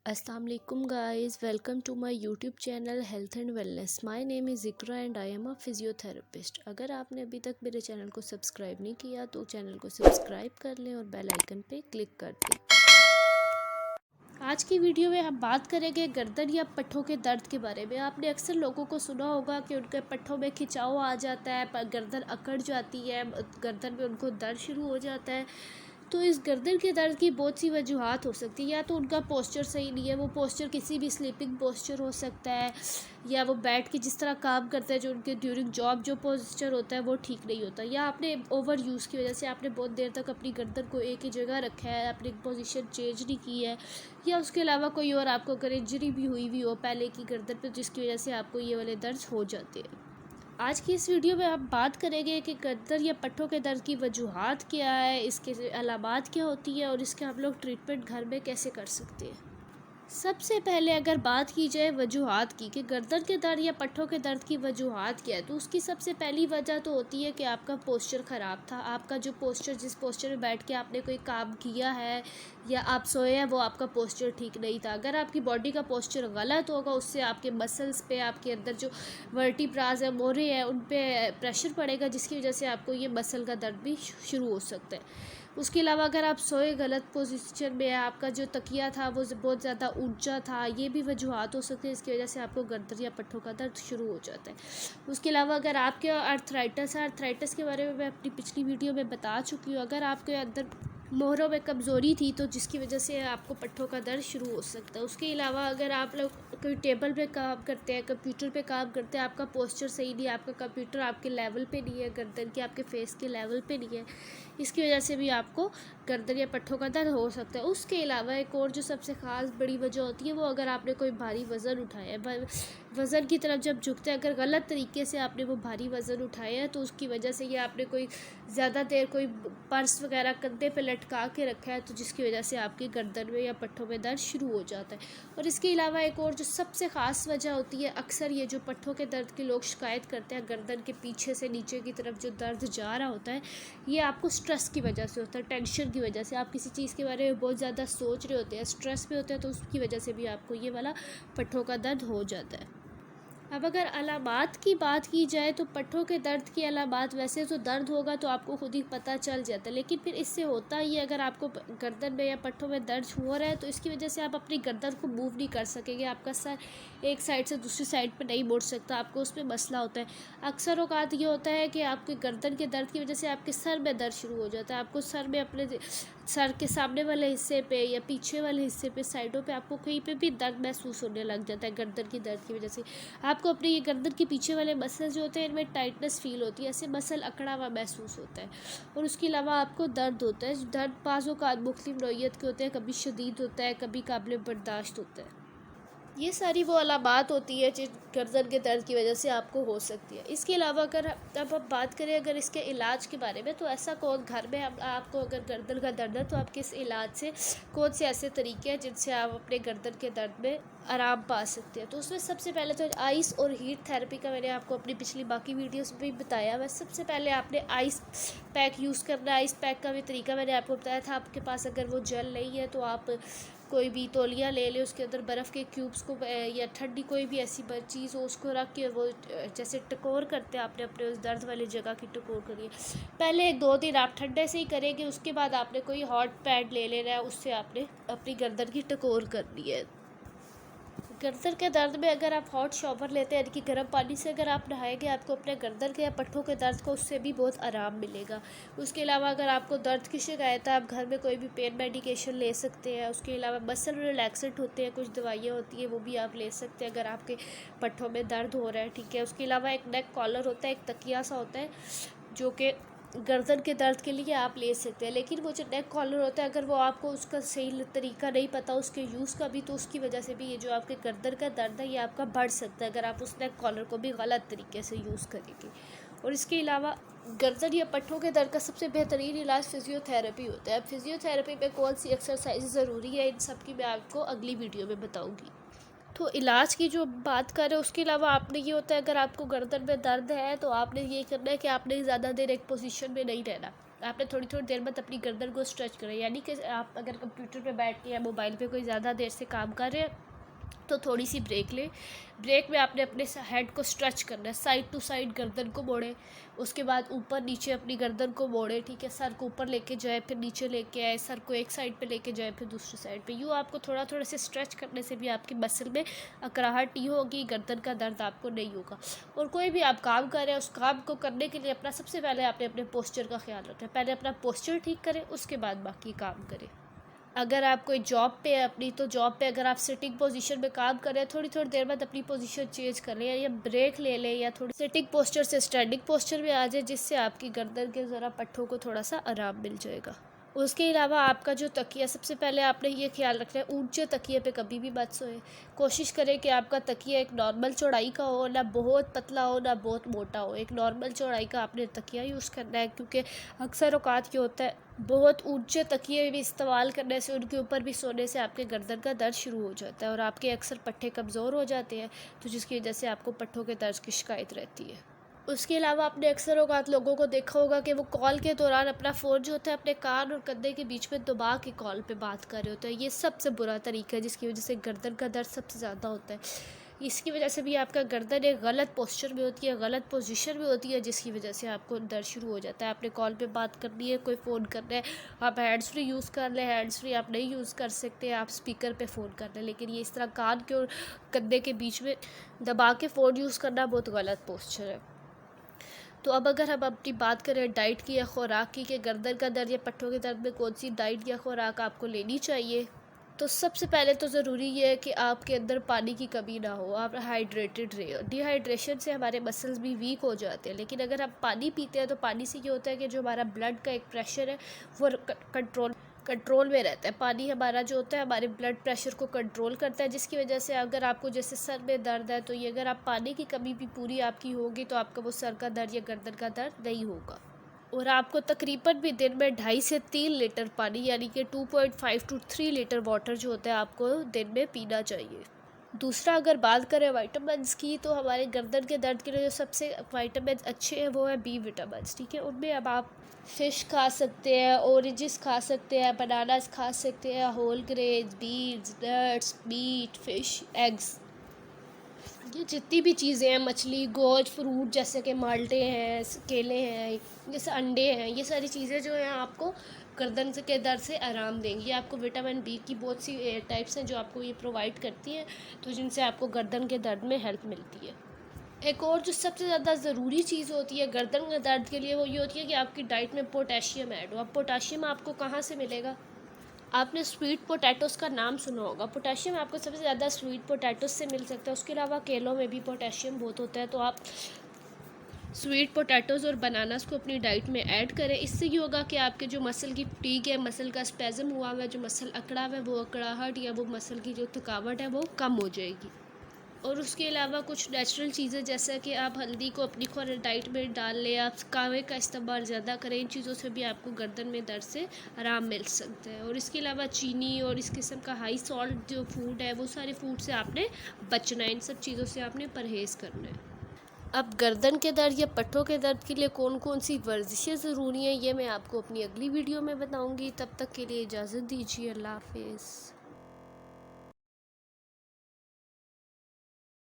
Assalamu alaikum guys, welcome to my YouTube channel Health and Wellness. My name is Zikra and I am a physiotherapist. अगर आपने अभी तक मेरे channel को subscribe नहीं किया तो चैनल को सब्सक्राइब कर लें और बेल आइकन पे क्लिक कर दें। आज की वीडियो में हम बात करेंगे गर्दन या पट्ठों के दर्द के बारे में। आपने अक्सर लोगों को सुना होगा कि उनके पट्ठों में खिंचाव आ जाता है, गर्दन अकड़ जाती है, गर्दन में उनको दर्द शुरू हो जाता है। तो इस गर्दन के दर्द की बहुत सी वजूहात हो सकती है। या तो उनका पोस्चर सही नहीं है, वो पोस्चर किसी भी स्लीपिंग पोस्चर हो सकता है, या वो बैठ के जिस तरह काम करते हैं जो उनके ड्यूरिंग जॉब जो पोस्चर होता है वो ठीक नहीं होता, या आपने ओवर यूज़ की वजह से आपने बहुत देर तक अपनी गर्दन को एक ही जगह रखा है, अपनी पोजीशन चेंज नहीं की है, या उसके अलावा कोई और आपको अगर इंजरी भी हुई हो पहले की गर्दन पर जिसकी वजह से आपको ये वाले दर्द हो जाते हैं। आज की इस वीडियो में हम बात करेंगे कि गर्दन या पट्ठों के दर्द की वजूहात क्या है, इसके अलामात क्या होती है और इसके हम लोग ट्रीटमेंट घर में कैसे कर सकते हैं। सबसे पहले अगर बात की जाए वजूहात की कि गर्दन के दर्द या पट्ठों के दर्द की वजूहात क्या है, तो उसकी सबसे पहली वजह तो होती है कि आपका पोस्चर ख़राब था। आपका जो पोस्चर, जिस पोस्चर में बैठ के आपने कोई काम किया है या आप सोए हैं, वो आपका पोस्चर ठीक नहीं था। अगर आपकी बॉडी का पोस्चर गलत होगा, उससे आपके मसल्स पे, आपके अंदर जो वर्टिब्राज है, मोरे हैं, उन पर प्रेशर पड़ेगा, जिसकी वजह से आपको ये मसल का दर्द भी शुरू हो सकता है। उसके अलावा अगर आप सोए गलत पोजीशन में है, आपका जो तकिया था वो बहुत ज़्यादा ऊंचा था, ये भी वजूहात हो सकती है, इसकी वजह से आपको गर्दन या पट्ठों का दर्द शुरू हो जाता है। उसके अलावा अगर आपके आर्थराइटिस है, आर्थराइटिस के बारे में मैं अपनी पिछली वीडियो में बता चुकी हूँ। अगर आपके अंदर मोहरों में कमज़ोरी थी तो जिसकी वजह से आपको पट्ठों का दर्द शुरू हो सकता है। उसके अलावा अगर आप लोग कोई टेबल पे काम करते हैं, कंप्यूटर पे काम करते हैं, आपका पोस्चर सही नहीं है, आपका कंप्यूटर आपके लेवल पे नहीं है, गर्दन के आपके फेस के लेवल पे नहीं है, इसकी वजह से भी आपको गर्दन या पट्ठों का दर्द हो सकता है। उसके अलावा एक और जो सबसे ख़ास बड़ी वजह होती है वो अगर आपने कोई भारी वज़न उठाया है, वज़न की तरफ जब झुकते हैं, अगर गलत तरीके से आपने वो भारी वज़न उठाया है तो उसकी वजह से, या आपने कोई ज़्यादा देर कोई पर्स वगैरह कंधे पे लटका के रखा है तो जिसकी वजह से आपकी गर्दन में या पट्ठों में दर्द शुरू हो जाता है। और इसके अलावा एक और जो सबसे ख़ास वजह होती है, अक्सर ये जो पट्ठों के दर्द के लोग शिकायत करते हैं, गर्दन के पीछे से नीचे की तरफ जो दर्द जा रहा होता है, ये आपको स्ट्रेस की वजह से होता है, टेंशन की वजह से। आप किसी चीज़ के बारे में बहुत ज़्यादा सोच रहे होते हैं, स्ट्रेस में होते हैं, तो उसकी वजह से भी आपको ये वाला पट्ठों का दर्द हो जाता है। अब अगर अलामात की बात की जाए तो पट्ठों के दर्द की अलामात, वैसे तो दर्द होगा तो आपको खुद ही पता चल जाता है, लेकिन फिर इससे होता ही है, अगर आपको गर्दन में या पट्ठों में दर्द हो रहा है तो इसकी वजह से आप अपनी गर्दन को मूव नहीं कर सकेंगे, आपका सर एक साइड से दूसरी साइड पर नहीं मुड़ सकता, आपको उसमें मसला होता है। अक्सर औकात ये होता है कि आपके गर्दन के दर्द की वजह से आपके सर में दर्द शुरू हो जाता है, आपको सर में अपने सर के सामने वाले हिस्से पे या पीछे वाले हिस्से पे, साइडों पे आपको कहीं पे भी दर्द महसूस होने लग जाता है गर्दन की दर्द की वजह से। आपको अपने ये गर्दन के पीछे वाले मसल जो होते हैं इनमें टाइटनेस फील होती है, ऐसे मसल अकड़ा हुआ महसूस होता है। और उसके अलावा आपको दर्द होता है, दर्द बाज़ों का मुख्तलिफ नौइयत के होते हैं, कभी शदीद होता है, कभी काबिल बर्दाश्त होता है। ये सारी वो अलामात होती है जो गर्दन के दर्द की वजह से आपको हो सकती है। इसके अलावा अगर अब हम बात करें अगर इसके इलाज के बारे में, तो ऐसा कौन घर में आपको अगर गर्दन का दर्द है तो आप किस इलाज से, कौन से ऐसे तरीके हैं जिनसे आप अपने गर्दन के दर्द में आराम पा सकते हैं। तो उसमें सबसे पहले तो आइस और हीट थेरेपी का मैंने आपको अपनी पिछली बाकी वीडियोस में भी बताया हुआ। सबसे पहले आपने आइस पैक यूज़ करना है। आइस पैक का भी तरीका मैंने आपको बताया था। आपके पास अगर वो जेल नहीं है तो आप कोई भी तौलिया ले ले, उसके अंदर बर्फ़ के क्यूब्स को या ठंडी कोई भी ऐसी चीज़ हो उसको रख के वो जैसे टकोर करते हैं, आपने अपने उस दर्द वाली जगह की टकोर करिए। पहले 2 दिन आप ठंडे से ही करेंगे, उसके बाद आपने कोई हॉट पैड ले लेना है, उससे आपने अपनी गर्दन की टकोर करनी है। गर्दन के दर्द में अगर आप हॉट शॉवर लेते हैं, यानी कि गर्म पानी से अगर आप नहाएंगे, आपको अपने गर्दन के या पट्ठों के दर्द को उससे भी बहुत आराम मिलेगा। उसके अलावा अगर आपको दर्द की शिकायत है, आप घर में कोई भी पेन मेडिकेशन ले सकते हैं। उसके अलावा मसल रिलैक्सेंट होते हैं, कुछ दवाइयाँ होती हैं, वो भी आप ले सकते हैं अगर आपके पट्ठों में दर्द हो रहा है, ठीक है। उसके अलावा एक नेक कॉलर होता है, एक तकिया सा होता है जो कि गर्दन के दर्द के लिए आप ले सकते हैं। लेकिन वो जो नेक कॉलर होता है, अगर वो आपको उसका सही तरीका नहीं पता उसके यूज़ का भी, तो उसकी वजह से भी ये जो आपके गर्दन का दर्द है ये आपका बढ़ सकता है, अगर आप उस नेक कॉलर को भी गलत तरीके से यूज़ करेंगे। और इसके अलावा गर्दन या पट्ठों के दर्द का सबसे बेहतरीन इलाज फिजियोथेरेपी होता है। फिजियोथेरेपी में कौन सी एक्सरसाइज ज़रूरी है, इन सब की मैं आपको अगली वीडियो में बताऊँगी। तो इलाज की जो बात करें, उसके अलावा आपने ये होता है, अगर आपको गर्दन में दर्द है तो आपने ये करना है कि आपने ज़्यादा देर एक पोजीशन में नहीं रहना। आपने थोड़ी थोड़ी देर बाद अपनी गर्दन को स्ट्रेच करें। यानी कि आप अगर कंप्यूटर पे बैठ के या मोबाइल पे कोई ज़्यादा देर से काम कर रहे हैं तो थोड़ी सी ब्रेक लें। ब्रेक में आपने अपने हेड को स्ट्रेच करना है, साइड टू साइड गर्दन को मोड़ें, उसके बाद ऊपर नीचे अपनी गर्दन को मोड़ें, ठीक है। सर को ऊपर लेके जाए, फिर नीचे लेके आए, सर को एक साइड पे लेके जाए, फिर दूसरी साइड पे। यूँ आपको थोड़ा थोड़ा से स्ट्रेच करने से भी आपकी मसल में अकड़ाहट नहीं होगी, गर्दन का दर्द आपको नहीं होगा। और कोई भी आप काम कर रहे हैं, उस काम को करने के लिए अपना सबसे पहले आपने अपने पोस्चर का ख्याल रखना है। पहले अपना पोस्चर ठीक करें, उसके बाद बाकी काम करें। अगर आप कोई जॉब पे है अपनी, तो जॉब पे अगर आप सिटिंग पोजीशन में काम कर रहे हैं, थोड़ी थोड़ी देर बाद अपनी पोजीशन चेंज कर लें या ब्रेक ले लें, या थोड़ी सिटिंग पोस्चर से स्टैंडिंग पोस्चर में आ जाए, जिससे आपकी गर्दन के ज़रा पट्ठों को थोड़ा सा आराम मिल जाएगा। उसके अलावा आपका जो तकिया, सबसे पहले आपने ये ख्याल रखना है ऊंचे तकिए पे कभी भी मत सोए। कोशिश करें कि आपका तकिया एक नॉर्मल चौड़ाई का हो, ना बहुत पतला हो ना बहुत मोटा हो। एक नॉर्मल चौड़ाई का आपने तकिया यूज़ करना है, क्योंकि अक्सर औकात क्या होता है, बहुत ऊंचे तकिए भी इस्तेमाल करने से, उनके ऊपर भी सोने से आपके गर्दन का दर्द शुरू हो जाता है और आपके अक्सर पट्टे कमज़ोर हो जाते हैं, तो जिसकी वजह से आपको पट्टों के दर्द की शिकायत रहती है। उसके अलावा आपने अक्सर औकात लोगों को देखा होगा कि वो कॉल के दौरान अपना फ़ोन जो होता है अपने कान और कंधे के बीच में दबा के कॉल पे बात कर रहे होते हैं। ये सबसे बुरा तरीका है, जिसकी वजह से गर्दन का दर्द सबसे ज़्यादा होता है। इसकी वजह से भी आपका गर्दन एक गलत पोस्चर में होती है, गलत पोजीशन में होती है, जिसकी वजह से आपको दर्द शुरू हो जाता है। आपने कॉल पे बात करनी है, कोई फ़ोन करना है, आप हैंड्स फ्री यूज़ कर लें, हैंड्स फ्री आप नहीं यूज़ कर सकते, आप स्पीकर पे फ़ोन कर लें, लेकिन ये इस तरह कान के और कंधे के बीच में दबा के फ़ोन यूज़ करना बहुत गलत पोस्चर है। तो अब अगर हम अपनी बात करें डाइट की या खुराक की, कि गर्दन का दर्द या पट्टों के दर्द में कौन सी डाइट या खुराक आपको लेनी चाहिए, तो सबसे पहले तो ज़रूरी ये है कि आपके अंदर पानी की कमी ना हो, आप हाइड्रेटेड रहे। डिहाइड्रेशन से हमारे मसल्स भी वीक हो जाते हैं, लेकिन अगर आप पानी पीते हैं तो पानी से ये होता है कि जो हमारा ब्लड का एक प्रेशर है वो कंट्रोल में रहता है। पानी हमारा जो होता है हमारे ब्लड प्रेशर को कंट्रोल करता है, जिसकी वजह से अगर आपको जैसे सर में दर्द है, तो ये अगर आप पानी की कमी भी पूरी आपकी होगी तो आपका वो सर का दर्द या गर्दन का दर्द नहीं होगा। और आपको तकरीबन भी दिन में 2.5 से 3 लीटर पानी, यानी कि 2.5 to 3 लीटर वाटर जो होता है आपको दिन में पीना चाहिए। दूसरा, अगर बात करें विटामिन्स की, तो हमारे गर्दन के दर्द के लिए जो सबसे विटामिन अच्छे हैं वो है बी विटामिन्स, ठीक है। उनमें अब आप फ़िश खा सकते हैं, ऑरेंजेस खा सकते हैं, बनानास खा सकते हैं, whole grains, beans, nuts, meat, fish, eggs, ये जितनी भी चीज़ें हैं, मछली, गोश्त, फ्रूट जैसे कि माल्टे हैं, केले हैं, जैसे अंडे हैं, ये सारी चीज़ें जो हैं आपको गर्दन के दर्द से आराम देंगी। आपको विटामिन बी की बहुत सी टाइप्स हैं जो आपको ये प्रोवाइड करती हैं, तो जिनसे आपको गर्दन के दर्द में हेल्प मिलती है। एक और जो सबसे ज़्यादा ज़रूरी चीज़ होती है गर्दन के दर्द के लिए, वो ये होती है कि आपकी डाइट में पोटेशियम ऐड हो। अब पोटेशियम आपको कहाँ से मिलेगा? आपने स्वीट पोटैटोज़ का नाम सुना होगा। पोटेशियम आपको सबसे ज़्यादा स्वीट पोटैटोज़ से मिल सकता है। उसके अलावा केलों में भी पोटेशियम बहुत होता है, तो आप स्वीट पोटैटोज़ और बनानास को अपनी डाइट में ऐड करें। इससे ये होगा कि आपके जो मसल की फटीग है, मसल का स्पैज़म हुआ है, जो मसल अकड़ा हुआ है, वो अकड़ाहट या वो मसल की जो थकावट है वो कम हो जाएगी। और उसके अलावा कुछ नेचुरल चीज़ें, जैसा कि आप हल्दी को अपनी डाइट में डाल लें, आप कहवे का इस्तेमाल ज़्यादा करें, इन चीज़ों से भी आपको गर्दन में दर्द से आराम मिल सकता है। और इसके अलावा चीनी और इस किस्म का हाई सॉल्ट जो फूड है, वो सारे फूड से आपने बचना है, इन सब चीज़ों से आपने परहेज़ करना है। अब गर्दन के दर्द या पट्टों के दर्द के लिए कौन कौन सी वर्जिशें ज़रूरी हैं, ये मैं आपको अपनी अगली वीडियो में बताऊँगी। तब तक के लिए इजाज़त दीजिए। अल्लाह हाफ़िज़।